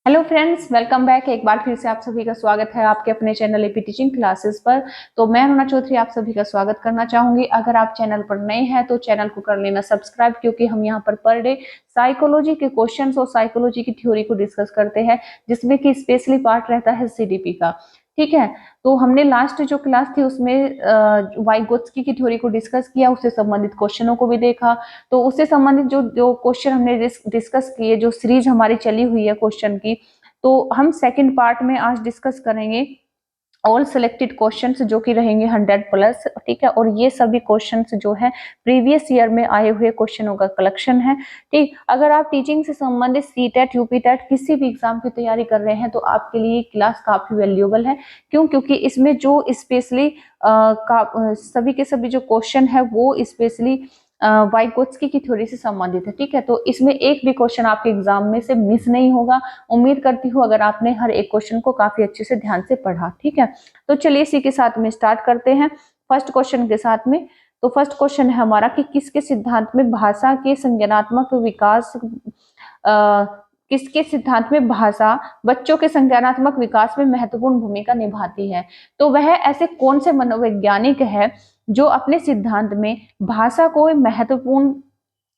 Hello friends, welcome back. एक बार फिर से आप सभी का स्वागत है आपके अपने चैनल एपी टीचिंग क्लासेस पर। तो मैं रुना चौधरी आप सभी का स्वागत करना चाहूंगी। अगर आप चैनल पर नए हैं तो चैनल को कर लेना सब्सक्राइब, क्योंकि हम यहाँ पर डे साइकोलॉजी के क्वेश्चंस और साइकोलॉजी की थ्योरी को डिस्कस करते हैं, जिसमें कि स्पेशली पार्ट रहता है सीडीपी का। ठीक है, तो हमने लास्ट जो क्लास थी उसमें वाइगोत्स्की की थ्योरी को डिस्कस किया, उससे संबंधित क्वेश्चनों को भी देखा। तो उससे संबंधित जो जो क्वेश्चन हमने डिस्कस किए, जो सीरीज हमारी चली हुई है क्वेश्चन की, तो हम सेकंड पार्ट में आज डिस्कस करेंगे ऑल सिलेक्टेड क्वेश्चंस, जो कि रहेंगे 100 प्लस। ठीक है, और ये सभी क्वेश्चंस जो है प्रीवियस ईयर में आए हुए क्वेश्चनों का कलेक्शन है। ठीक, अगर आप टीचिंग से संबंधित सीटेट यूपीटेट किसी भी एग्जाम की तैयारी कर रहे हैं तो आपके लिए क्लास काफी वैल्यूएबल है। क्यों? क्योंकि इसमें जो स्पेशली सभी के सभी जो क्वेश्चन है वो स्पेशली वाइगोत्स्की की थ्योरी से संबंधित है। ठीक है, तो इसमें एक भी क्वेश्चन आपके एग्जाम में से मिस नहीं होगा। उम्मीद करती हूँ अगर आपने हर एक क्वेश्चन को काफी अच्छे से ध्यान से पढ़ा। ठीक है, तो चलिए इसी के साथ में स्टार्ट करते हैं फर्स्ट क्वेश्चन के साथ में। तो फर्स्ट क्वेश्चन है हमारा कि किसके सिद्धांत में भाषा के संज्ञानात्मक विकास किसके सिद्धांत में भाषा बच्चों के संज्ञानात्मक विकास में महत्वपूर्ण भूमिका निभाती है। तो वह ऐसे कौन से मनोवैज्ञानिक है जो अपने सिद्धांत में भाषा को महत्वपूर्ण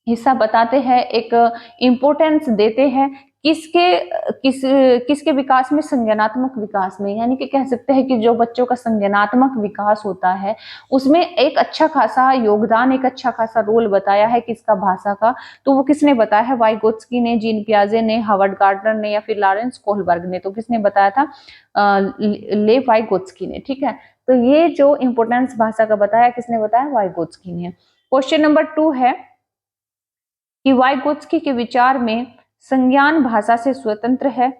हिस्सा बताते हैं, एक इम्पोर्टेंस देते हैं किसके किस किसके विकास में, संज्ञानात्मक विकास में। यानी कि कह सकते हैं कि जो बच्चों का संज्ञानात्मक विकास होता है उसमें एक अच्छा खासा योगदान, एक अच्छा खासा रोल बताया है किसका, भाषा का। तो वो किसने बताया है? वाइगोत्स्की ने, जीन पियाजे ने, हार्वर्ड गार्डनर ने, या फिर लॉरेंस कोहलबर्ग ने। तो किसने बताया था? ले वाइगोत्स्की ने। ठीक है, तो ये जो इंपोर्टेंस भाषा का बताया, किसने बताया? वाइगोत्स्की ने। क्वेश्चन नंबर 2 है कि वाइगोत्स्की के विचार में संज्ञान भाषा से स्वतंत्र है,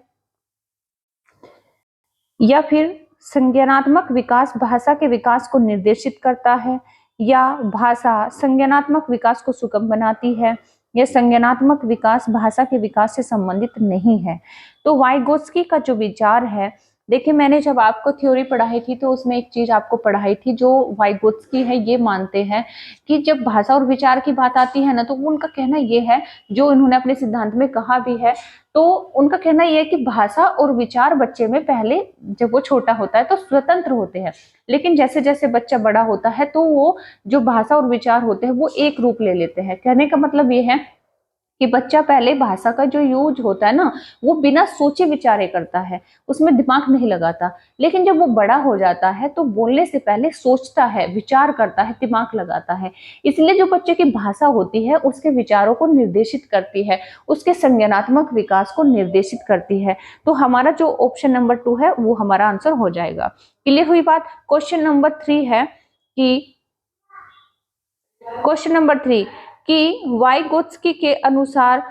या फिर संज्ञानात्मक विकास भाषा के विकास को निर्देशित करता है, या भाषा संज्ञानात्मक विकास को सुगम बनाती है, या संज्ञानात्मक विकास भाषा के विकास से संबंधित नहीं है। तो वाइगोत्स्की का जो विचार है, देखिए मैंने जब आपको थ्योरी पढ़ाई थी तो उसमें एक चीज आपको पढ़ाई थी, जो वाइगोत्स्की है ये मानते हैं कि जब भाषा और विचार की बात आती है ना, तो उनका कहना ये है, जो इन्होंने अपने सिद्धांत में कहा भी है, तो उनका कहना यह है कि भाषा और विचार बच्चे में पहले जब वो छोटा होता है तो स्वतंत्र होते हैं, लेकिन जैसे जैसे बच्चा बड़ा होता है तो वो जो भाषा और विचार होते हैं वो एक रूप ले लेते हैं। कहने का मतलब ये है कि बच्चा पहले भाषा का जो यूज होता है ना, वो बिना सोचे विचारे करता है, उसमें दिमाग नहीं लगाता। लेकिन जब वो बड़ा हो जाता है तो बोलने से पहले सोचता है, विचार करता है, दिमाग लगाता है। इसलिए जो बच्चे की भाषा होती है उसके विचारों को निर्देशित करती है, उसके संज्ञानात्मक विकास को निर्देशित करती है। तो हमारा जो ऑप्शन नंबर 2 है वो हमारा आंसर हो जाएगा। क्लियर हुई बात? क्वेश्चन नंबर 3 है कि क्वेश्चन नंबर 3 कि वाइगोत्स्की के अनुसार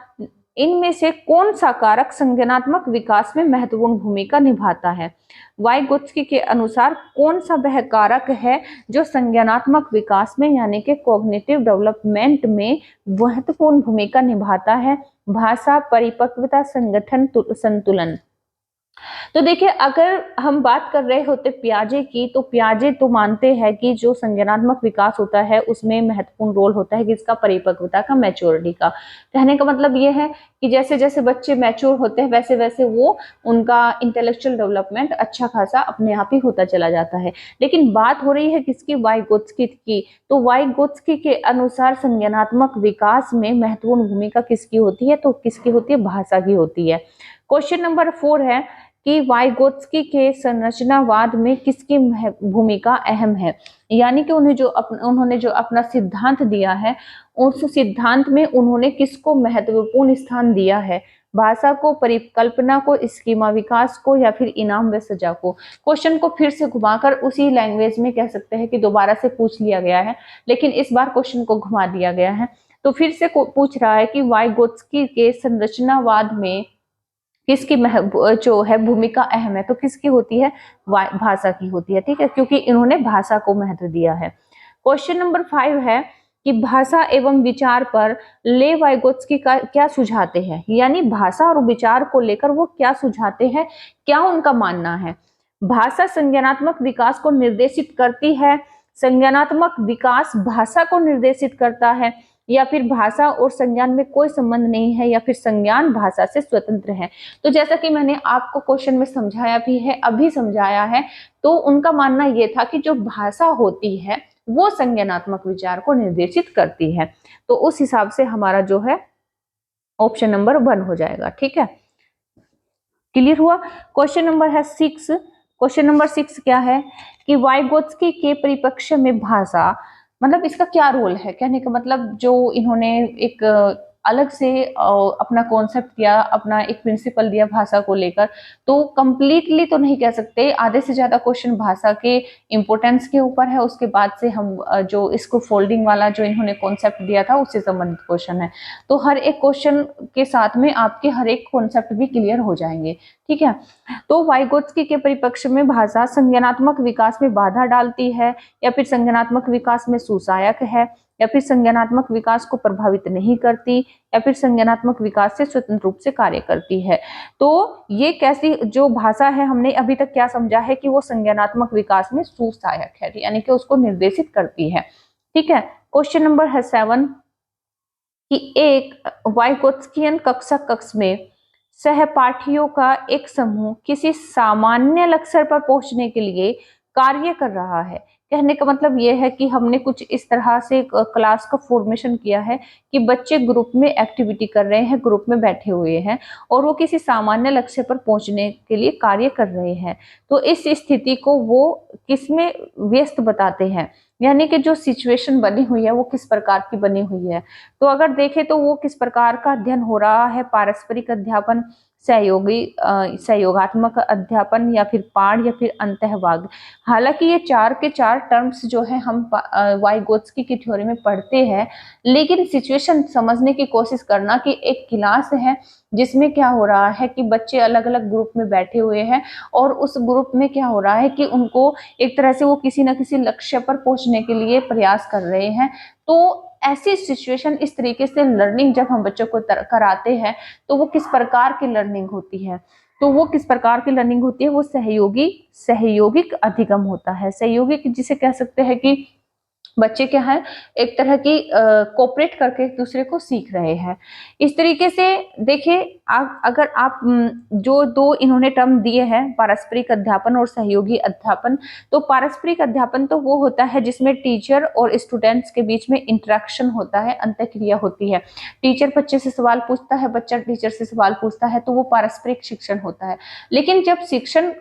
इनमें से कौन सा कारक संज्ञानात्मक विकास में महत्वपूर्ण भूमिका निभाता है। वाइगोत्स्की के अनुसार कौन सा वह कारक है जो संज्ञानात्मक विकास में, यानी कि कॉग्निटिव डेवलपमेंट में महत्वपूर्ण भूमिका निभाता है? भाषा, परिपक्वता, संगठन, संतुलन। तो देखिए अगर हम बात कर रहे होते पियाजे की, तो पियाजे तो मानते हैं कि जो संज्ञानात्मक विकास होता है उसमें महत्वपूर्ण रोल होता है किसका? परिपक्वता का, मैच्योरिटी का। कहने का मतलब ये है कि जैसे जैसे बच्चे मैच्योर होते हैं वैसे वैसे वो उनका इंटेलेक्चुअल डेवलपमेंट अच्छा खासा अपने आप ही होता चला जाता है। लेकिन बात हो रही है किसकी? वाइगोत्स्की की। तो वाइगोत्स्की के अनुसार संज्ञानात्मक विकास में महत्वपूर्ण भूमिका किसकी होती है? तो किसकी होती है? भाषा की होती है। क्वेश्चन नंबर 4 है कि वाइगोत्स्की के संरचनावाद में किसकी भूमिका अहम है। यानी कि उन्होंने जो अपना सिद्धांत दिया है, उस सिद्धांत में उन्होंने किसको महत्वपूर्ण स्थान दिया है? भाषा को, परिकल्पना को, स्कीमा विकास को, या फिर इनाम व सजा को। क्वेश्चन को फिर से घुमाकर उसी लैंग्वेज में कह सकते हैं कि दोबारा से पूछ लिया गया है, लेकिन इस बार क्वेश्चन को घुमा दिया गया है। तो फिर से पूछ रहा है कि वाइगोत्स्की के संरचनावाद में किसकी जो है भूमिका अहम है? तो किसकी होती है? भाषा की होती है। ठीक है, क्योंकि इन्होंने भाषा को महत्व दिया है। क्वेश्चन नंबर 5 है कि भाषा एवं विचार पर ले वाइगोत्स्की का क्या सुझाते हैं। यानी भाषा और विचार को लेकर वो क्या सुझाते हैं, क्या उनका मानना है? भाषा संज्ञानात्मक विकास को निर्देशित करती है, संज्ञानात्मक विकास भाषा को निर्देशित करता है, या फिर भाषा और संज्ञान में कोई संबंध नहीं है, या फिर संज्ञान भाषा से स्वतंत्र है। तो जैसा कि मैंने आपको क्वेश्चन में समझाया भी है, अभी समझाया है, तो उनका मानना ये था कि जो भाषा होती है वो संज्ञानात्मक विचार को निर्देशित करती है। तो उस हिसाब से हमारा जो है ऑप्शन नंबर 1 हो जाएगा। ठीक है, क्लियर हुआ। क्वेश्चन नंबर है 6। क्वेश्चन नंबर 6 क्या है कि वाइगोत्स्की के परिप्रेक्ष्य में भाषा, मतलब इसका क्या रोल है, कहने का मतलब जो इन्होंने एक अलग से अपना कॉन्सेप्ट दिया, अपना एक प्रिंसिपल दिया भाषा को लेकर, तो कंप्लीटली तो नहीं कह सकते, आधे से ज्यादा क्वेश्चन भाषा के इंपोर्टेंस के ऊपर है, उसके बाद से हम जो इसको फोल्डिंग वाला जो इन्होंने कॉन्सेप्ट दिया था उससे संबंधित क्वेश्चन है। तो हर एक क्वेश्चन के साथ में आपके हर एक कॉन्सेप्ट भी क्लियर हो जाएंगे। ठीक है, तो वाइगोत्स्की के परिप्रेक्ष्य में भाषा संज्ञानात्मक विकास में बाधा डालती है, या फिर संज्ञानात्मक विकास में सुसहायक है, या फिर संज्ञानात्मक विकास को प्रभावित नहीं करती, या फिर संज्ञानात्मक विकास से स्वतंत्र रूप से कार्य करती है। तो ये कैसी जो भाषा है, हमने अभी तक क्या समझा है कि वो संज्ञानात्मक विकास में सुसहायक है, यानी कि उसको निर्देशित करती है। ठीक है, क्वेश्चन नंबर है 7 कि एक वाइगोत्स्कियन कक्षा कक्ष में सहपाठियों का एक समूह किसी सामान्य लक्ष्य पर पहुंचने के लिए कार्य कर रहा है। कहने का मतलब ये है कि हमने कुछ इस तरह से क्लास का फॉर्मेशन किया है कि बच्चे ग्रुप में एक्टिविटी कर रहे हैं, ग्रुप में बैठे हुए हैं और वो किसी सामान्य लक्ष्य पर पहुंचने के लिए कार्य कर रहे हैं। तो इस स्थिति को वो किसमें व्यस्त बताते हैं, यानी कि जो सिचुएशन बनी हुई है वो किस प्रकार की बनी हुई है। तो अगर देखें तो वो किस प्रकार का अध्ययन हो रहा है, पारस्परिक अध्यापन, सहयोगात्मक अध्यापन, या फिर पाठ, या फिर अंतःवाद। हालांकि ये 4 के 4 टर्म्स जो है हम वाइगोत्स्की की थ्योरी में पढ़ते हैं, लेकिन सिचुएशन समझने की कोशिश करना कि एक क्लास है जिसमें क्या हो रहा है कि बच्चे अलग अलग ग्रुप में बैठे हुए हैं और उस ग्रुप में क्या हो रहा है कि उनको एक तरह से वो किसी न किसी लक्ष्य पर पहुंचने के लिए प्रयास कर रहे हैं। तो ऐसी सिचुएशन, इस तरीके से लर्निंग जब हम बच्चों को कराते हैं तो वो किस प्रकार की लर्निंग होती है, तो वो किस प्रकार की लर्निंग होती है, वो सहयोगिक अधिगम होता है। सहयोगिक जिसे कह सकते हैं कि बच्चे क्या है एक तरह की कोऑपरेट करके एक दूसरे को सीख रहे हैं। इस तरीके से देखिए, अगर आप जो दो इन्होंने टर्म दिए हैं, पारस्परिक अध्यापन और सहयोगी अध्यापन, तो पारस्परिक अध्यापन तो वो होता है जिसमें टीचर और स्टूडेंट्स के बीच में इंटरेक्शन होता है, अंतःक्रिया होती है। टीचर बच्चे से सवाल पूछता है, बच्चा टीचर से सवाल पूछता है, तो वो पारस्परिक शिक्षण होता है। लेकिन जब शिक्षण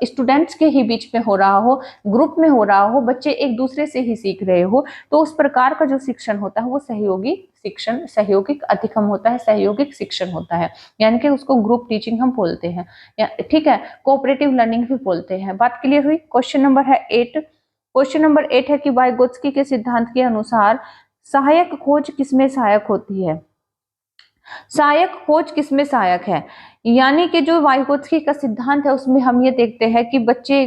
स्टूडेंट्स के ही बीच में हो रहा हो, ग्रुप में हो रहा हो, बच्चे एक दूसरे से ही सीख रहे हो, तो उस प्रकार का जो शिक्षण होता है वो सहयोगी शिक्षण, सहयोगिक अधिगम होता है, सहयोगिक शिक्षण होता है, यानी कि उसको ग्रुप टीचिंग हम बोलते हैं, ठीक है, कोऑपरेटिव लर्निंग भी बोलते हैं। बात क्लियर हुई। क्वेश्चन नंबर है 8। क्वेश्चन नंबर 8 है कि वाइगोत्स्की के सिद्धांत के अनुसार सहायक खोज किसमें सहायक होती है। सहायक खोज किसमें सहायक है, यानी कि जो वाइगोत्स्की का सिद्धांत है उसमें हम ये देखते हैं कि बच्चे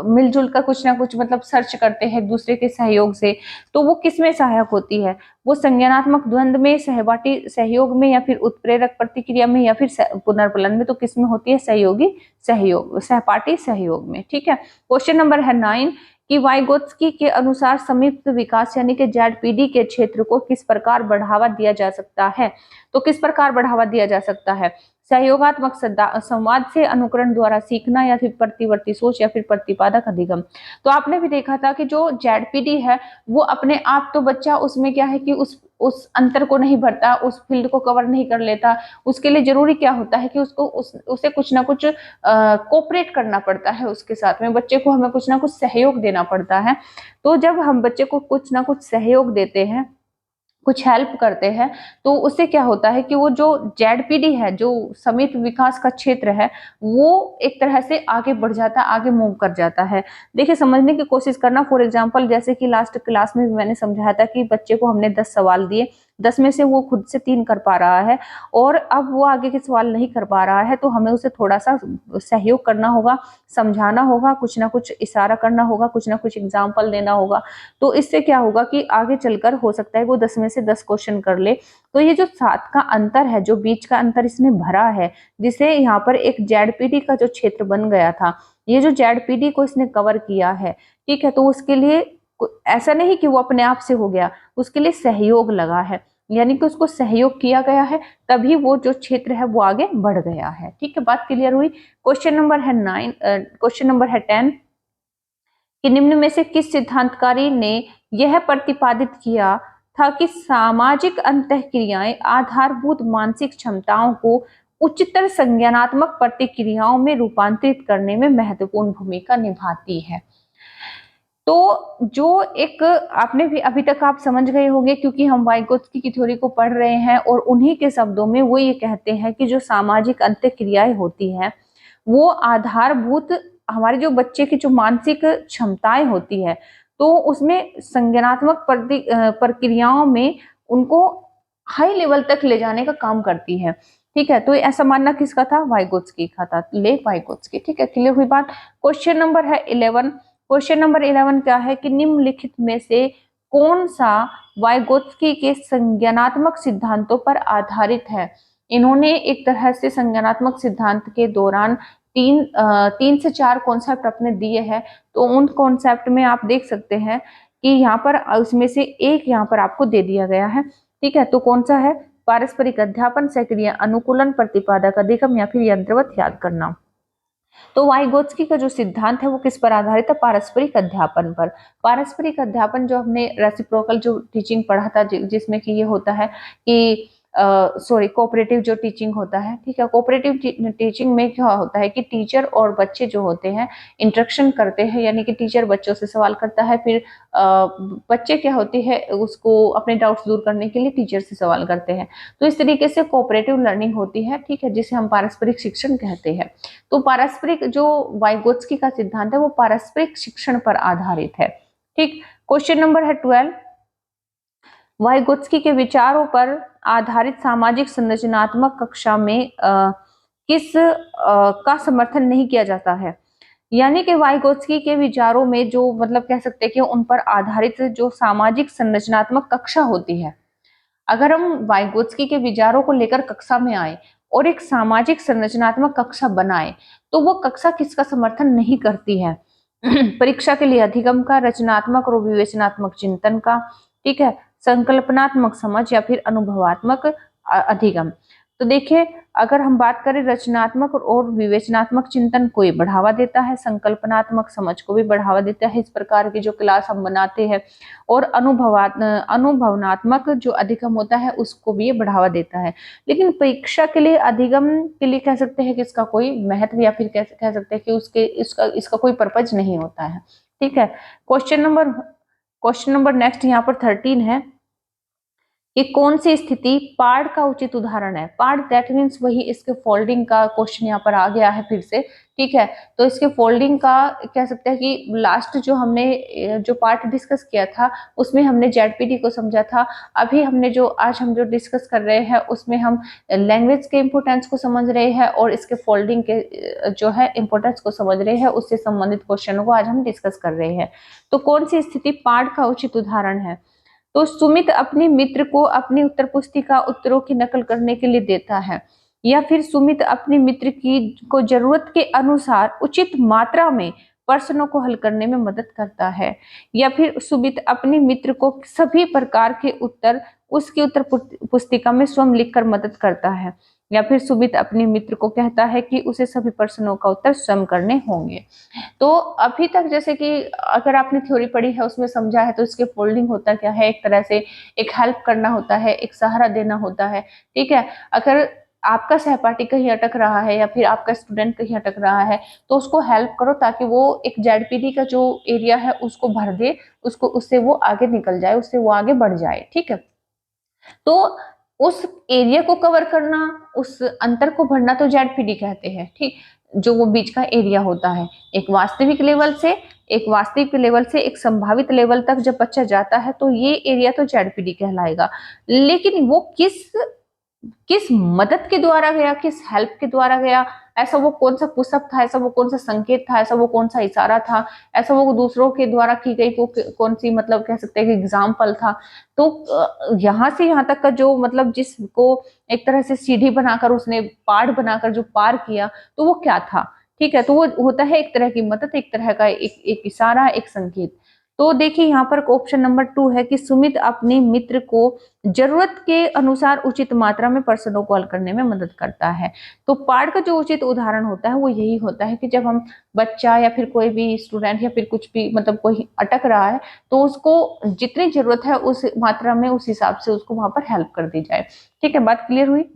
मिलजुल कर कुछ ना कुछ मतलब सर्च करते हैं एक दूसरे के सहयोग से, तो वो किसमें सहायक होती है, वो संज्ञानात्मक द्वंद्व में, सहपाठी सहयोग में, या फिर उत्प्रेरक प्रतिक्रिया में, या फिर पुनर्फलन में। तो किसमें होती है, सहयोगी सहयोग, सहपाठी सहयोग में। ठीक है, क्वेश्चन नंबर है 9 कि वाइगोत्स्की के अनुसार संयुक्त विकास यानी कि जेडपीडी के क्षेत्र को किस प्रकार बढ़ावा दिया जा सकता है। तो किस प्रकार बढ़ावा दिया जा सकता है, सहयोगात्मक संवाद से, अनुकरण द्वारा सीखना, या फिर प्रतिवर्ती सोच, या फिर प्रतिपादक अधिगम। तो आपने भी देखा था कि जो जेडपीडी है वो अपने आप तो बच्चा उसमें क्या है कि उस अंतर को नहीं भरता, उस फील्ड को कवर नहीं कर लेता। उसके लिए जरूरी क्या होता है कि उसको उसे कुछ ना कुछ कोऑपरेट करना पड़ता है, उसके साथ में बच्चे को हमें कुछ ना कुछ सहयोग देना पड़ता है। तो जब हम बच्चे को कुछ ना कुछ सहयोग देते हैं, कुछ हेल्प करते हैं, तो उससे क्या होता है कि वो जो जेडपीडी है, जो समित विकास का क्षेत्र है, वो एक तरह से आगे बढ़ जाता है, आगे मूव कर जाता है। देखिए, समझने की कोशिश करना। फॉर एग्जांपल, जैसे कि लास्ट क्लास में भी मैंने समझाया था कि बच्चे को हमने 10 सवाल दिए, 10 में से वो खुद से 3 कर पा रहा है और अब वो आगे के सवाल नहीं कर पा रहा है, तो हमें उसे थोड़ा सा सहयोग करना होगा, समझाना होगा, कुछ ना कुछ इशारा करना होगा, कुछ ना कुछ एग्जाम्पल देना होगा। तो इससे क्या होगा कि आगे चलकर हो सकता है वो 10 में से 10 क्वेश्चन कर ले। तो ये जो 7 का अंतर है, जो बीच का अंतर इसने भरा है, जिसे यहाँ पर एक जेडपीडी का जो क्षेत्र बन गया था, ये जो जेडपीडी को इसने कवर किया है, ठीक है, तो उसके लिए ऐसा नहीं कि वो अपने आप से हो गया, उसके लिए सहयोग लगा है, यानी कि उसको सहयोग किया गया है, तभी वो जो क्षेत्र है वो आगे बढ़ गया है। ठीक है, बात क्लियर हुई। क्वेश्चन नंबर है 10 कि निम्न में से किस सिद्धांतकारी ने यह प्रतिपादित किया था कि सामाजिक अंतःक्रियाएं आधारभूत मानसिक क्षमताओं को उच्चतर संज्ञानात्मक प्रतिक्रियाओं में रूपांतरित करने में महत्वपूर्ण भूमिका निभाती है। तो जो एक आपने भी अभी तक आप समझ गए होंगे, क्योंकि हम वाइगोत्स्की की थ्योरी को पढ़ रहे हैं और उन्हीं के शब्दों में वो ये कहते हैं कि जो सामाजिक अंतःक्रियाएं होती हैं वो आधारभूत हमारे जो बच्चे की जो मानसिक क्षमताएं होती है, तो उसमें संज्ञानात्मक प्रक्रियाओं में उनको हाई लेवल तक ले जाने का काम करती है। ठीक है, तो ऐसा मानना किसका था? वाइगोत्स्की का था, लेव वाइगोत्स्की। ठीक है, क्लियर हुई बात। क्वेश्चन नंबर है 11। क्वेश्चन नंबर 11 क्या है कि निम्नलिखित में से कौन सा वाइगोत्स्की के संज्ञानात्मक सिद्धांतों पर आधारित है? इन्होंने एक तरह से संज्ञानात्मक सिद्धांत के दौरान तीन से चार कॉन्सेप्ट अपने दिए हैं। तो उन कॉन्सेप्ट में आप देख सकते हैं कि यहाँ पर उसमें से एक यहाँ पर आपको दे दिया गया है। ठीक है, तो कौन सा है? पारस्परिक अध्यापन, सक्रिय अनुकूलन, प्रतिपादक अधिगम या फिर यंत्रवत याद करना। तो वाइगोत्स्की का जो सिद्धांत है वो किस पर आधारित है? पारस्परिक अध्यापन पर। पारस्परिक अध्यापन जो हमने रेसिप्रोकल जो टीचिंग पढ़ा था, जिसमें कि ये होता है कि कोऑपरेटिव जो टीचिंग होता है। ठीक है, कोऑपरेटिव टीचिंग में क्या होता है कि टीचर और बच्चे जो होते हैं इंटरेक्शन करते हैं, यानी कि टीचर बच्चों से सवाल करता है, फिर बच्चे क्या होते हैं उसको अपने डाउट्स दूर करने के लिए टीचर से सवाल करते हैं। तो इस तरीके से कोऑपरेटिव लर्निंग होती है। ठीक है, जिसे हम पारस्परिक शिक्षण कहते हैं। तो पारस्परिक जो वाइगोत्स्की का सिद्धांत है वो पारस्परिक शिक्षण पर आधारित है। ठीक, क्वेश्चन नंबर है 12। वाइगोत्स्की के विचारों पर आधारित सामाजिक संरचनात्मक कक्षा में किस का समर्थन नहीं किया जाता है? यानी कि वाइगोत्स्की के विचारों में जो मतलब कह सकते हैं कि उन पर आधारित जो सामाजिक संरचनात्मक कक्षा होती है, अगर हम वाइगोत्स्की के विचारों को लेकर कक्षा में आए और एक सामाजिक संरचनात्मक कक्षा बनाए, तो वो कक्षा किसका समर्थन नहीं करती है? परीक्षा के लिए अधिगम का, रचनात्मक और विवेचनात्मक चिंतन का, ठीक है, संकल्पनात्मक समझ या फिर अनुभवात्मक अधिगम। तो देखिए, अगर हम बात करें रचनात्मक और विवेचनात्मक चिंतन को ये बढ़ावा देता है, संकल्पनात्मक समझ को भी बढ़ावा देता है, इस प्रकार की जो क्लास हम बनाते हैं, और अनुभवनात्मक जो अधिगम होता है उसको भी ये बढ़ावा देता है। लेकिन परीक्षा के लिए अधिगम के लिए कह सकते हैं कि इसका कोई महत्व या फिर कह सकते हैं कि इसका कोई पर्पज नहीं होता है। ठीक है, क्वेश्चन नंबर नेक्स्ट यहाँ पर 13 है कि कौन सी स्थिति पार्ट का उचित उदाहरण है? पार्ट दैट मीन्स वही इसके फोल्डिंग का क्वेश्चन यहाँ पर आ गया है फिर से। ठीक है, तो इसके फोल्डिंग का कह सकते हैं कि लास्ट जो हमने जो पार्ट डिस्कस किया था उसमें हमने जेडपीटी को समझा था। अभी हमने जो आज हम जो डिस्कस कर रहे हैं उसमें हम लैंग्वेज के इम्पोर्टेंस को समझ रहे हैं और इसके फोल्डिंग के जो है इम्पोर्टेंस को समझ रहे हैं, उससे संबंधित क्वेश्चनों को आज हम डिस्कस कर रहे हैं। तो कौन सी स्थिति पार्ट का उचित उदाहरण है? तो सुमित अपने मित्र को अपनी उत्तर पुस्तिका उत्तरों की नकल करने के लिए देता है, या फिर सुमित अपने मित्र की को जरूरत के अनुसार उचित मात्रा में प्रश्नों को हल करने में मदद करता है, या फिर सुमित अपने मित्र को सभी प्रकार के उत्तर उसकी उत्तर पुस्तिका में स्वयं लिखकर मदद करता है, या फिर सुमित अपने मित्र को कहता है कि उसे सभी प्रश्नों का उत्तर स्वयं करने होंगे। तो अभी तक जैसे कि अगर आपने थ्योरी पढ़ी है उसमें समझा है, तो इसके फोल्डिंग होता क्या है? एक तरह से एक हेल्प करना होता है, एक सहारा देना होता है। ठीक है, अगर आपका सहपाठी कहीं अटक रहा है या फिर आपका स्टूडेंट कहीं अटक रहा है तो उसको हेल्प करो ताकि वो एक जेडपीटी का जो एरिया है उसको भर दे, उससे वो आगे निकल जाए, उससे वो आगे बढ़ जाए। ठीक है, तो उस एरिया को कवर करना, उस अंतर को भरना तो जेडपीटी कहते हैं। ठीक, जो वो बीच का एरिया होता है, एक वास्तविक लेवल से एक संभावित लेवल तक जब बच्चा जाता है तो ये एरिया तो जेडपीटी कहलाएगा। लेकिन वो किस मदद के द्वारा गया, किस हेल्प के द्वारा गया, ऐसा वो कौन सा पुशअप था, ऐसा वो कौन सा संकेत था, ऐसा वो कौन सा इशारा था, ऐसा वो दूसरों के द्वारा की गई कौन सी मतलब कह सकते हैं कि एग्जाम्पल था। तो यहाँ से यहाँ तक का जो मतलब जिसको एक तरह से सीढ़ी बनाकर उसने पहाड़ बनाकर जो पार किया, तो वो क्या था? ठीक है, तो वो होता है एक तरह की मदद, एक तरह का एक इशारा, एक संकेत। तो देखिए यहाँ पर ऑप्शन नंबर 2 है कि सुमित अपने मित्र को जरूरत के अनुसार उचित मात्रा में प्रश्नों को हल करने में मदद करता है। तो पाठ का जो उचित उदाहरण होता है वो यही होता है कि जब हम बच्चा या फिर कोई भी स्टूडेंट या फिर कुछ भी मतलब कोई अटक रहा है तो उसको जितनी जरूरत है उस मात्रा में उस हिसाब से उसको वहां पर हेल्प कर दी जाए। ठीक है, बात क्लियर हुई।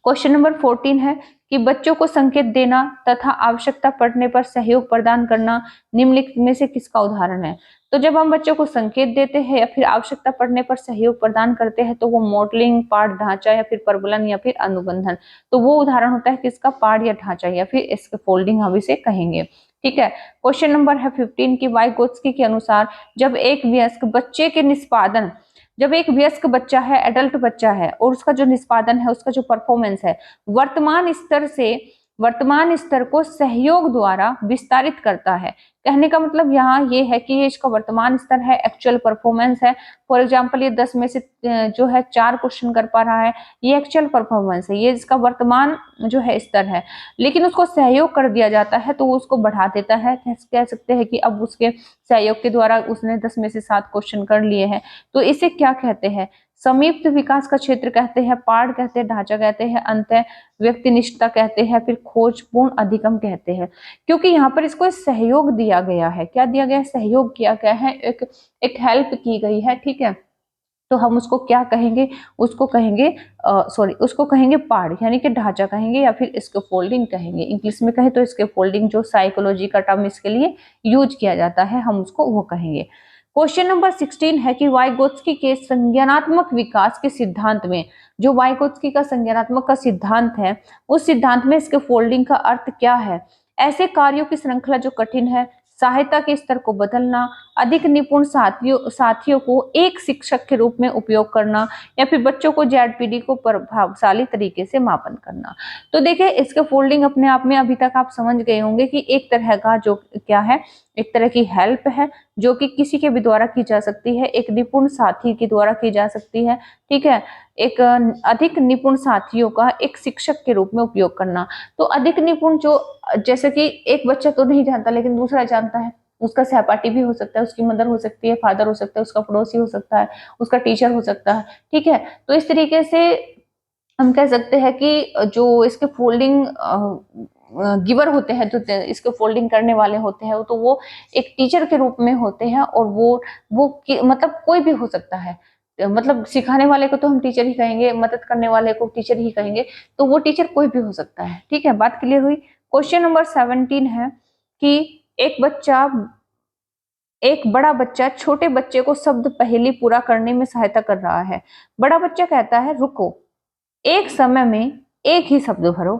क्वेश्चन नंबर 14 है कि बच्चों को संकेत देना तथा आवश्यकता पड़ने पर सहयोग प्रदान करना निम्नलिखित में से किसका उदाहरण है। तो जब हम बच्चों को संकेत देते हैं या फिर आवश्यकता पड़ने पर सहयोग प्रदान करते हैं तो वो मॉडलिंग, पाठ ढांचा या फिर प्रबलन या फिर अनुबंधन, तो वो उदाहरण होता है किसका, पाठ या ढांचा या फिर इसके फोल्डिंग हम इसे कहेंगे। ठीक है, क्वेश्चन नंबर है 15 की वाइगोत्स्की के अनुसार जब एक वयस्क बच्चा है, एडल्ट बच्चा है और उसका जो निष्पादन है, उसका जो परफॉर्मेंस है, वर्तमान स्तर को सहयोग द्वारा विस्तारित करता है। कहने का मतलब यहाँ ये है कि ये इसका वर्तमान स्तर है, एक्चुअल परफॉर्मेंस है। फॉर एग्जांपल ये 10 में से जो है 4 क्वेश्चन कर पा रहा है, ये एक्चुअल परफॉर्मेंस है, ये इसका वर्तमान जो है स्तर है। लेकिन उसको सहयोग कर दिया जाता है तो वो उसको बढ़ा देता है। कह सकते हैं कि अब उसके सहयोग के द्वारा उसने 10 में से 7 क्वेश्चन कर लिए हैं। तो इसे क्या कहते हैं, समीप्त विकास का क्षेत्र कहते हैं, पाठ कहते हैं, ढांचा कहते हैं, अंत व्यक्तिनिष्ठता कहते हैं, फिर खोजपूर्ण अधिगम कहते हैं। क्योंकि यहाँ पर इसको सहयोग दिया गया है। क्या दिया गया है, सहयोग किया गया है, एक हेल्प की गई है। ठीक है, तो हम उसको क्या कहेंगे, उसको कहेंगे पार्ट, यानी कि ढांचा कहेंगे या फिर इसके फोल्डिंग कहेंगे। इंग्लिश में कहे तो इसके फोल्डिंग, जो साइकोलॉजी का टर्म इसके लिए यूज किया जाता है, हम उसको वो कहेंगे। क्वेश्चन नंबर 16 है कि वाइगोत्स्की के संज्ञानात्मक विकास के सिद्धांत में, जो वाइगोत्स्की का संज्ञानात्मक का सिद्धांत है, उस सिद्धांत में इसके फोल्डिंग का अर्थ क्या है। ऐसे कार्यों की श्रृंखला जो कठिन है, सहायता के स्तर को बदलना, अधिक निपुण साथियों को एक शिक्षक के रूप में उपयोग करना, या फिर बच्चों को जेडपीडी को प्रभावशाली तरीके से मापन करना। तो देखिए इसके फोल्डिंग अपने आप में अभी तक आप समझ गए होंगे कि एक तरह का जो क्या है, एक तरह की हेल्प है जो कि किसी के भी द्वारा की जा सकती है, एक निपुण साथी के द्वारा की जा सकती है। ठीक है, एक अधिक निपुण साथियों का एक शिक्षक के रूप में उपयोग करना। तो अधिक निपुण जो, जैसे कि एक बच्चा तो नहीं जानता लेकिन दूसरा जानता है, उसका सहपाठी भी हो सकता है, उसकी मदर हो सकती है, फादर हो सकता है, उसका पड़ोसी हो सकता है, उसका टीचर हो सकता है। ठीक है, तो इस तरीके से हम कह सकते हैं कि जो इसके फोल्डिंग गिवर होते हैं, जो इसके फोल्डिंग करने वाले होते हैं, तो वो एक टीचर के रूप में होते हैं। और वो मतलब कोई भी हो सकता है, मतलब सिखाने वाले को तो हम टीचर ही कहेंगे, मदद करने वाले को टीचर ही कहेंगे, तो वो टीचर कोई भी हो सकता है। ठीक है, बात क्लियर हुई। क्वेश्चन नंबर 17 है कि एक बड़ा बच्चा छोटे बच्चे को शब्द पहेली पूरा करने में सहायता कर रहा है। बड़ा बच्चा कहता है रुको, एक समय में एक ही शब्द भरो।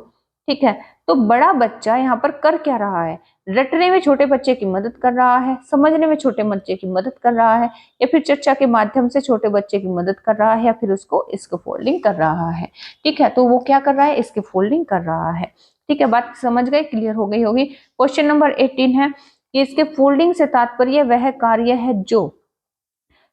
ठीक है, तो बड़ा बच्चा यहाँ पर कर क्या रहा है, रटने में छोटे बच्चे की मदद कर रहा है, समझने में छोटे बच्चे की मदद कर रहा है, या फिर चर्चा के माध्यम से छोटे बच्चे की मदद कर रहा है, या फिर उसको इसको फोल्डिंग कर रहा है। ठीक है, तो वो क्या कर रहा है, इसके फोल्डिंग कर रहा है। ठीक है, बात समझ गए, क्लियर हो गई होगी। क्वेश्चन नंबर 18 है कि इसके फोल्डिंग से तात्पर्य वह कार्य है जो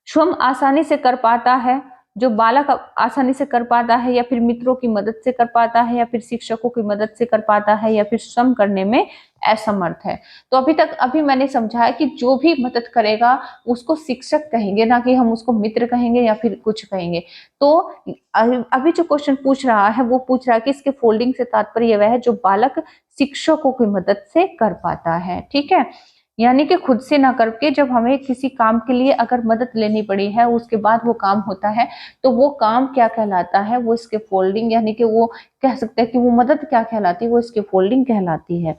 स्वयं आसानी से कर पाता है, जो बालक आसानी से कर पाता है, या फिर मित्रों की मदद से कर पाता है, या फिर शिक्षकों की मदद से कर पाता है, या फिर स्वयं करने में असमर्थ है। तो अभी मैंने समझाया कि जो भी मदद करेगा उसको शिक्षक कहेंगे, ना कि हम उसको मित्र कहेंगे या फिर कुछ कहेंगे। तो अभी जो क्वेश्चन पूछ रहा है वो पूछ रहा है कि इसके फोल्डिंग से तात्पर्य वह है जो बालक शिक्षकों की मदद से कर पाता है। ठीक है, यानी कि खुद से ना करके जब हमें किसी काम के लिए अगर मदद लेनी पड़ी है, उसके बाद वो काम होता है, तो वो काम क्या कहलाता है, वो इसके फोल्डिंग, यानी कि वो कह सकते हैं कि वो मदद क्या कहलाती है, वो इसके फोल्डिंग कहलाती है।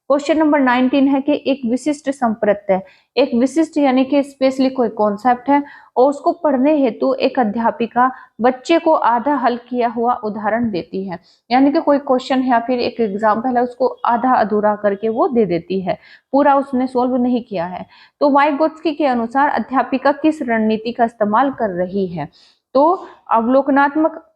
क्वेश्चन नंबर 19 है कि एक विशिष्ट संप्रत्यय, एक विशिष्ट यानी कि स्पेशली कोई कॉन्सेप्ट है और उसको पढ़ने हेतु एक अध्यापिका बच्चे को आधा हल किया हुआ उदाहरण देती है। यानी कि कोई क्वेश्चन है या फिर एक एग्जाम्पल है, उसको आधा अधूरा करके वो दे देती है, पूरा उसने सोल्व नहीं किया है। तो वाइगोत्स्की के अनुसार अध्यापिका किस रणनीति का इस्तेमाल कर रही है। तो अवलोकनात्मक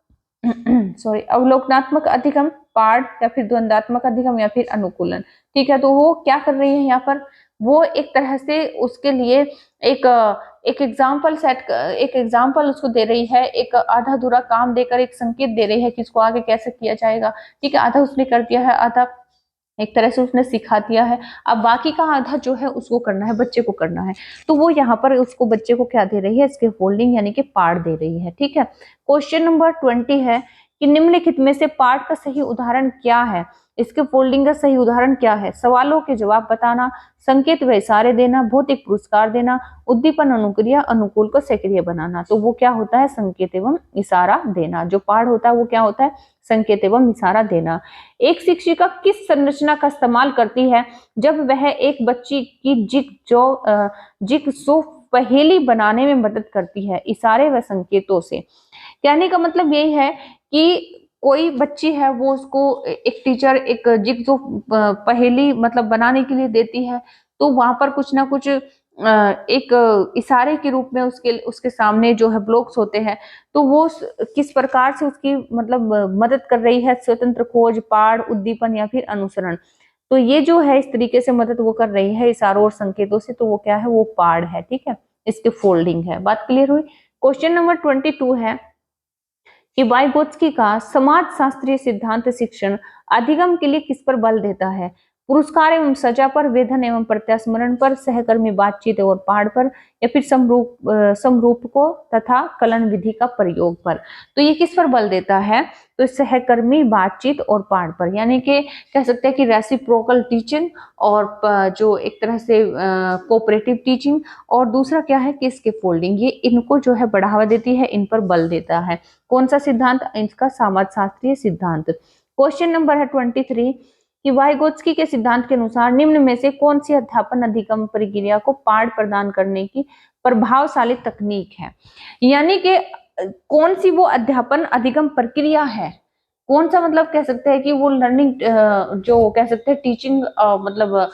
अधिगम, पाठ, या फिर द्वंद्वात्मक अधिगम, या फिर अनुकूलन। ठीक है, तो वो क्या कर रही है यहाँ पर, वो एक तरह से उसके लिए एक एक एग्जाम्पल उसको दे रही है, एक आधा अधूरा काम देकर एक संकेत दे रही है कि इसको आगे कैसे किया जाएगा। ठीक है, आधा उसने कर दिया है, आधा एक तरह से उसने सिखा दिया है। अब बाकी का आधा जो है उसको करना है, बच्चे को करना है। तो वो यहाँ पर उसको बच्चे को क्या दे रही है, स्कैफोल्डिंग यानी कि पार्ट दे रही है। ठीक है, क्वेश्चन नंबर 20 है कि निम्नलिखित में से पार्ट का सही उदाहरण क्या है। इसके फोल्डिंग का सही उदाहरण क्या है। सवालों के जवाब बताना, संकेत व इशारे देना, भौतिक पुरस्कार देना, उद्दीपन अनुक्रिया, अनुकूल को सक्रिय बनाना। तो वो क्या होता है, संकेत एवं इशारा देना। जो पार्ट होता है वो क्या होता है, संकेत एवं इशारा देना। एक शिक्षिका किस संरचना का इस्तेमाल करती है जब वह एक बच्ची की जिगसो पहेली बनाने में मदद करती है, इशारे व संकेतों से। कहने का मतलब यही है कि कोई बच्ची है, वो उसको एक टीचर एक जिगसो पहेली मतलब बनाने के लिए देती है, तो वहां पर कुछ ना कुछ एक इशारे के रूप में उसके सामने जो है ब्लॉक्स होते हैं, तो वो किस प्रकार से उसकी मतलब मदद कर रही है, स्वतंत्र खोज, पाठ, उद्दीपन या फिर अनुसरण। तो ये जो है इस तरीके से मदद वो कर रही है इशारों और संकेतों से, तो वो क्या है, वो पाठ है। ठीक है, इसके फोल्डिंग है। बात क्लियर हुई। क्वेश्चन नंबर 22 है कि वाइगोत्स्की का समाज शास्त्रीय सिद्धांत शिक्षण अधिगम के लिए किस पर बल देता है। पुरस्कार एवं सजा पर, वेधन एवं प्रत्यास्मरण पर, सहकर्मी बातचीत और पाठ पर, या फिर समरूपको तथा कलन विधि का प्रयोग पर। तो ये किस पर बल देता है, तो सहकर्मी बातचीत और पाठ पर, यानी कि कह सकते हैं कि रेसिप्रोकल टीचिंग और जो एक तरह से कोऑपरेटिव टीचिंग, और दूसरा क्या है कि इसके फोल्डिंग, ये इनको जो है बढ़ावा देती है, इन पर बल देता है। कौन सा सिद्धांत, इसका समाजशास्त्रीय सिद्धांत। क्वेश्चन नंबर है 23 कि वाइगोत्स्की के सिद्धांत के अनुसार निम्न में से कौन सी अध्यापन अधिगम प्रक्रिया को पाठ प्रदान करने की प्रभावशाली तकनीक है। यानी कि कौन सी वो अध्यापन अधिगम प्रक्रिया है, कौन सा मतलब कह सकते हैं कि वो लर्निंग जो कह सकते हैं टीचिंग मतलब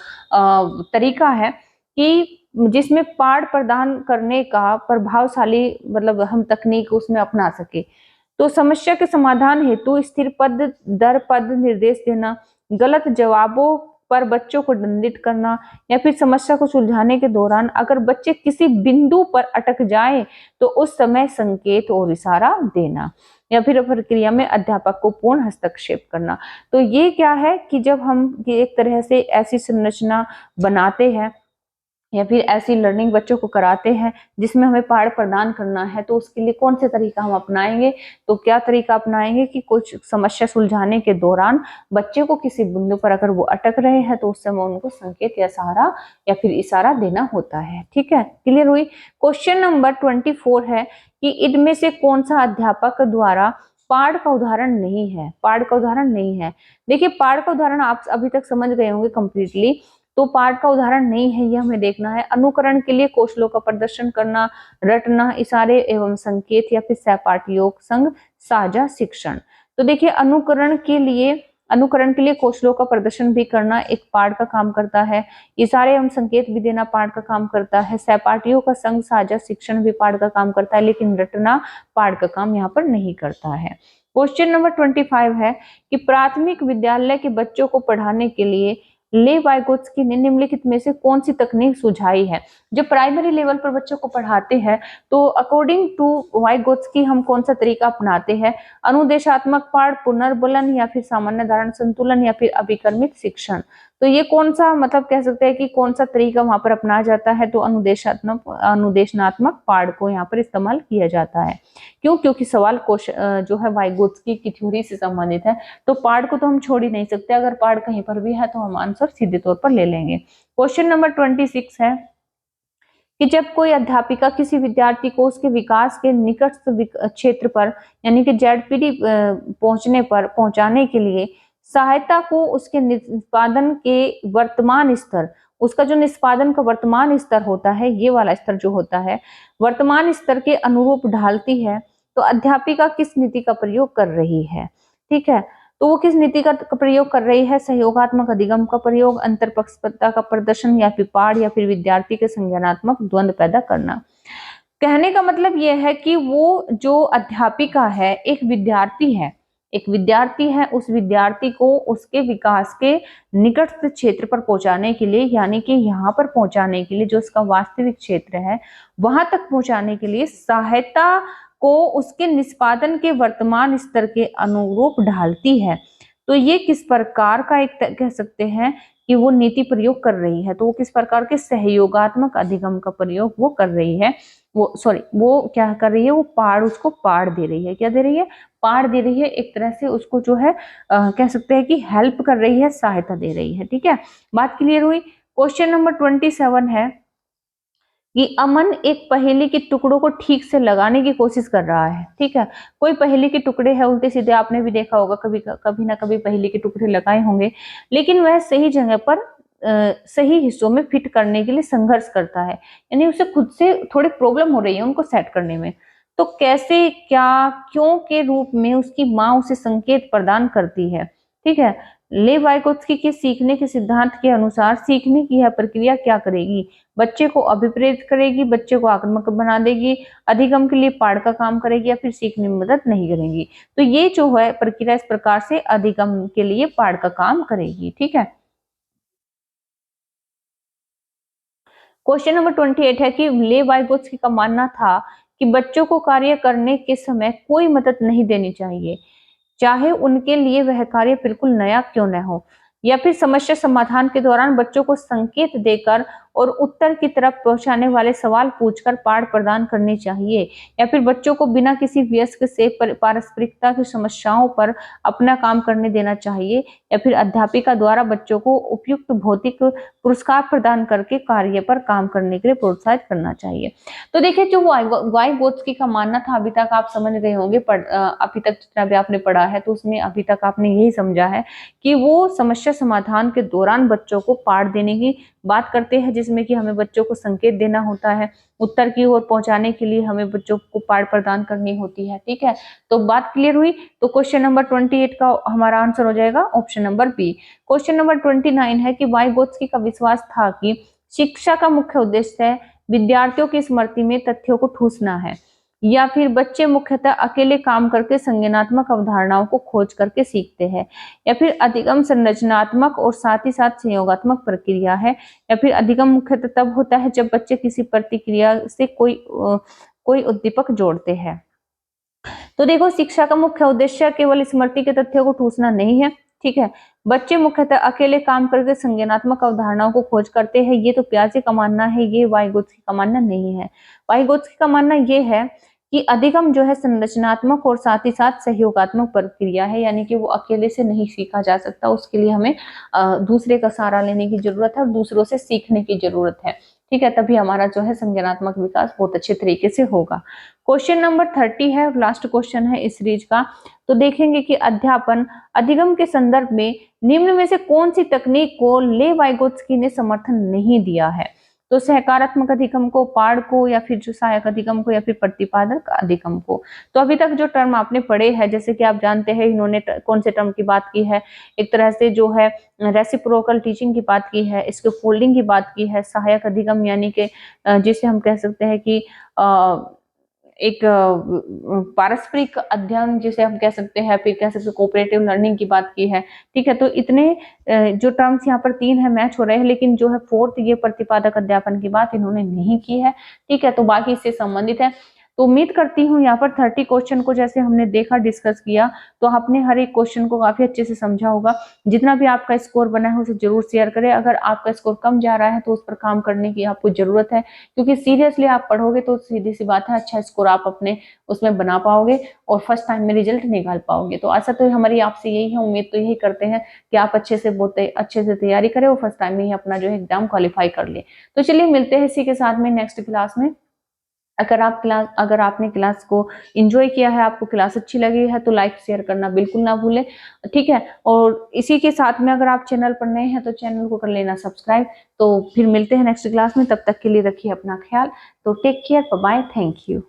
तरीका है कि जिसमें पाठ प्रदान करने का प्रभावशाली मतलब हम तकनीक उसमें अपना सके। तो समस्या के समाधान हेतु स्थिर पद दर पद निर्देश देना, गलत जवाबों पर बच्चों को दंडित करना, या फिर समस्या को सुलझाने के दौरान अगर बच्चे किसी बिंदु पर अटक जाए तो उस समय संकेत और इशारा देना, या फिर प्रक्रिया में अध्यापक को पूर्ण हस्तक्षेप करना। तो ये क्या है कि जब हम एक तरह से ऐसी संरचना बनाते हैं या फिर ऐसी लर्निंग बच्चों को कराते हैं जिसमें हमें पाठ प्रदान करना है, तो उसके लिए कौन से तरीका हम अपनाएंगे। तो क्या तरीका अपनाएंगे कि कुछ समस्या सुलझाने के दौरान बच्चे को किसी बिंदु पर अगर वो अटक रहे हैं तो उस समय उनको संकेत या सहारा या फिर इशारा देना होता है। ठीक है, क्लियर हुई। क्वेश्चन नंबर 24 है कि इनमें से कौन सा अध्यापक द्वारा पाठ का उदाहरण नहीं है। पाठ का उदाहरण नहीं है, देखिए पाठ का उदाहरण आप अभी तक समझ गए होंगे कंप्लीटली। तो पाठ का उदाहरण नहीं है, ये हमें देखना है। अनुकरण के लिए कौशलों का प्रदर्शन करना, रटना, इशारे एवं संकेत, या फिर सहपाठियों संग साझा शिक्षण। तो देखिए अनुकरण के लिए कौशलों का प्रदर्शन भी करना एक पाठ का काम करता है, इशारे एवं संकेत भी देना पाठ का काम करता है, सहपाठियों का संग साझा शिक्षण भी पाठ का काम करता है, लेकिन रटना पाठ का काम यहाँ पर नहीं करता है। क्वेश्चन नंबर 25 है कि प्राथमिक विद्यालय के बच्चों को पढ़ाने के लिए ले वाइगोत्स्की ने निम्नलिखित में से कौन सी तकनीक सुझाई है। जब प्राइमरी लेवल पर बच्चों को पढ़ाते हैं तो अकॉर्डिंग टू वाइगोत्स्की हम कौन सा तरीका अपनाते हैं। अनुदेशात्मक पाठ, पुनर्बलन, या फिर सामान्य धारण संतुलन, या फिर अभिकर्मित शिक्षण। तो ये कौन सा मतलब कह सकते हैं कि कौन सा तरीका वहां पर अपनाया जाता है, तो अनुदेशात्मक पाठ को यहाँ पर इस्तेमाल किया जाता है। क्यों, क्योंकि सवाल जो है वाइगोत्स्की की थ्योरी से संबंधित है, तो पाठ को तो हम छोड़ ही नहीं सकते। अगर पाठ कहीं पर भी है तो हम आंसर सीधे तौर पर ले लेंगे। क्वेश्चन नंबर 26 है कि जब कोई अध्यापिका किसी विद्यार्थी को उसके विकास के निकटस्थ क्षेत्र पर यानी कि जेडपीडी पहुंचाने के लिए सहायता को उसके निष्पादन के वर्तमान स्तर, उसका जो निष्पादन का वर्तमान स्तर होता है, ये वाला स्तर जो होता है वर्तमान स्तर के अनुरूप ढालती है, तो अध्यापिका किस नीति का प्रयोग कर रही है। ठीक है, तो वो किस नीति का प्रयोग कर रही है। सहयोगात्मक अधिगम का प्रयोग, अंतरपक्षपातता का प्रदर्शन, या फिर पाठ, या फिर विद्यार्थी के संज्ञानात्मक द्वंद्व पैदा करना। कहने का मतलब यह है कि वो जो अध्यापिका है एक विद्यार्थी है, उस विद्यार्थी को उसके विकास के निकटस्थ क्षेत्र पर पहुंचाने के लिए, यानी कि यहाँ पर पहुंचाने के लिए जो उसका वास्तविक क्षेत्र है वहां तक पहुंचाने के लिए सहायता को उसके निष्पादन के वर्तमान स्तर के अनुरूप ढालती है। तो ये किस प्रकार का एक कह सकते हैं कि वो नीति प्रयोग कर रही है। तो वो किस प्रकार के सहयोगात्मक अधिगम का प्रयोग वो कर रही है, वो क्या कर रही है, वो उसको पाड़ दे रही है। क्या दे रही है? पाड़ दे रही है। एक तरह से उसको जो है कह सकते हैं कि हेल्प कर रही है, सहायता दे रही है। ठीक है, बात क्लियर हुई। क्वेश्चन नंबर 27 है कि अमन एक पहेली के टुकड़ों को ठीक से लगाने की कोशिश कर रहा है। ठीक है, कोई पहेली के टुकड़े हैं उल्टे सीधे, आपने भी देखा होगा, कभी ना कभी पहेली के टुकड़े लगाए होंगे, लेकिन वह सही जगह पर सही हिस्सों में फिट करने के लिए संघर्ष करता है, यानी उसे खुद से थोड़ी प्रॉब्लम हो रही है उनको सेट करने में। तो कैसे, क्या, क्यों के रूप में उसकी माँ उसे संकेत प्रदान करती है। ठीक है, ले वाइगोत्स्की के सीखने के सिद्धांत के अनुसार सीखने की यह प्रक्रिया क्या करेगी? बच्चे को अभिप्रेरित करेगी, बच्चे को आक्रामक बना देगी, अधिगम के लिए पाड़ का काम करेगी, या फिर सीखने में मदद नहीं करेगी। तो ये जो है प्रक्रिया इस प्रकार से अधिगम के लिए पाड़ का काम करेगी। ठीक है, क्वेश्चन नंबर 28 है कि ले वाइगोत्स्की का मानना था कि बच्चों को कार्य करने के समय कोई मदद नहीं देनी चाहिए, चाहे उनके लिए वह कार्य बिल्कुल नया क्यों न हो, या फिर समस्या समाधान के दौरान बच्चों को संकेत देकर और उत्तर की तरफ पहुंचाने वाले सवाल पूछकर पाठ प्रदान करनी चाहिए, या फिर बच्चों को बिना किसी व्यस्क से पारस्परिकता की समस्याओं पर अपना काम करने देना चाहिए, या फिर अध्यापिका द्वारा बच्चों को उपयुक्त भौतिक पुरस्कार प्रदान करके कार्य पर काम करने के लिए प्रोत्साहित करना चाहिए। तो देखिए, जो वाइगोत्स्की का मानना था, अभी तक आप समझ रहे होंगे, अभी तक जितना भी आपने पढ़ा है तो उसमें अभी तक आपने यही समझा है कि वो समस्या समाधान के दौरान बच्चों को पाठ देने की बात करते हैं, जिसमें कि हमें बच्चों को संकेत देना होता है, उत्तर की ओर पहुंचाने के लिए हमें बच्चों को पाठ प्रदान करनी होती है। ठीक है, तो बात क्लियर हुई। तो क्वेश्चन नंबर 28 का हमारा आंसर हो जाएगा option number B. Question number 29 है कि वाइगोत्स्की का विश्वास था कि शिक्षा का मुख्य उद्देश्य विद्यार्थियों की स्मृति में तथ्यों को ठूसना है, या फिर बच्चे मुख्यतः अकेले काम करके संज्ञानात्मक अवधारणाओं को खोज करके सीखते हैं, या फिर अधिगम संरचनात्मक और साथ ही साथ संयोगात्मक प्रक्रिया है, या फिर अधिगम मुख्यतः तब होता है जब बच्चे किसी प्रतिक्रिया से कोई उद्दीपक जोड़ते हैं। तो देखो, शिक्षा का मुख्य उद्देश्य केवल स्मृति के तथ्यों को ठूसना नहीं है। ठीक है, बच्चे मुख्यतः अकेले काम करके संज्ञानात्मक अवधारणाओं को खोज करते हैं, ये तो प्याजे का मानना है, ये वाइगोत्स्की का मानना नहीं है। वाइगोत्स्की का मानना ये है कि अधिगम जो है संरचनात्मक और साथ ही साथ सहयोगात्मक प्रक्रिया है, यानी कि वो अकेले से नहीं सीखा जा सकता, उसके लिए हमें दूसरे का सहारा लेने की जरूरत है और दूसरों से सीखने की जरूरत है। ठीक है, तभी हमारा जो है संज्ञानात्मक विकास बहुत अच्छे तरीके से होगा। क्वेश्चन नंबर 30 है, लास्ट क्वेश्चन है इस सीरीज का। तो देखेंगे कि अध्यापन अधिगम के संदर्भ में निम्न में से कौन सी तकनीक को ले वाइगोत्स्की ने समर्थन नहीं दिया है? तो सहकारात्मक अधिगम को, पाड़ को, या फिर जो सहायक अधिगम को, या फिर प्रतिपादक अधिगम को। तो अभी तक जो टर्म आपने पढ़े हैं, जैसे कि आप जानते हैं इन्होंने कौन से टर्म की बात की है, एक तरह से जो है रेसिप्रोकल टीचिंग की बात की है, इसके फोल्डिंग की बात की है, सहायक अधिगम यानी कि जिसे हम कह सकते हैं कि एक पारस्परिक अध्ययन जिसे हम कह सकते हैं, फिर कह सकते हैं कोऑपरेटिव लर्निंग की बात की है। ठीक है, तो इतने जो टर्म्स यहाँ पर 3 है मैच हो रहे हैं, लेकिन जो है 4th ये प्रतिपादक अध्यापन की बात इन्होंने नहीं की है। ठीक है, तो बाकी इससे संबंधित है। तो उम्मीद करती हूँ यहाँ पर 30 क्वेश्चन को जैसे हमने देखा, डिस्कस किया, तो आपने हर एक क्वेश्चन को काफी अच्छे से समझा होगा। जितना भी आपका स्कोर बना है उसे जरूर शेयर करें। अगर आपका स्कोर कम जा रहा है तो उस पर काम करने की आपको जरूरत है, क्योंकि सीरियसली आप पढ़ोगे तो सीधी सी बात है अच्छा स्कोर आप अपने उसमें बना पाओगे और फर्स्ट टाइम में रिजल्ट निकाल पाओगे। तो आशा तो हमारी आपसे यही है, उम्मीद तो यही करते हैं कि आप बहुत अच्छे से तैयारी करें और फर्स्ट टाइम में ही अपना जो है एग्जाम क्वालिफाई कर ले। तो चलिए मिलते हैं इसी के साथ में नेक्स्ट क्लास में। अगर आपने क्लास को एंजॉय किया है, आपको क्लास अच्छी लगी है, तो लाइक शेयर करना बिल्कुल ना भूलें। ठीक है, और इसी के साथ में अगर आप चैनल पर नए हैं तो चैनल को कर लेना सब्सक्राइब। तो फिर मिलते हैं नेक्स्ट क्लास में, तब तक के लिए रखिए अपना ख्याल। तो take care, bye bye, thank you.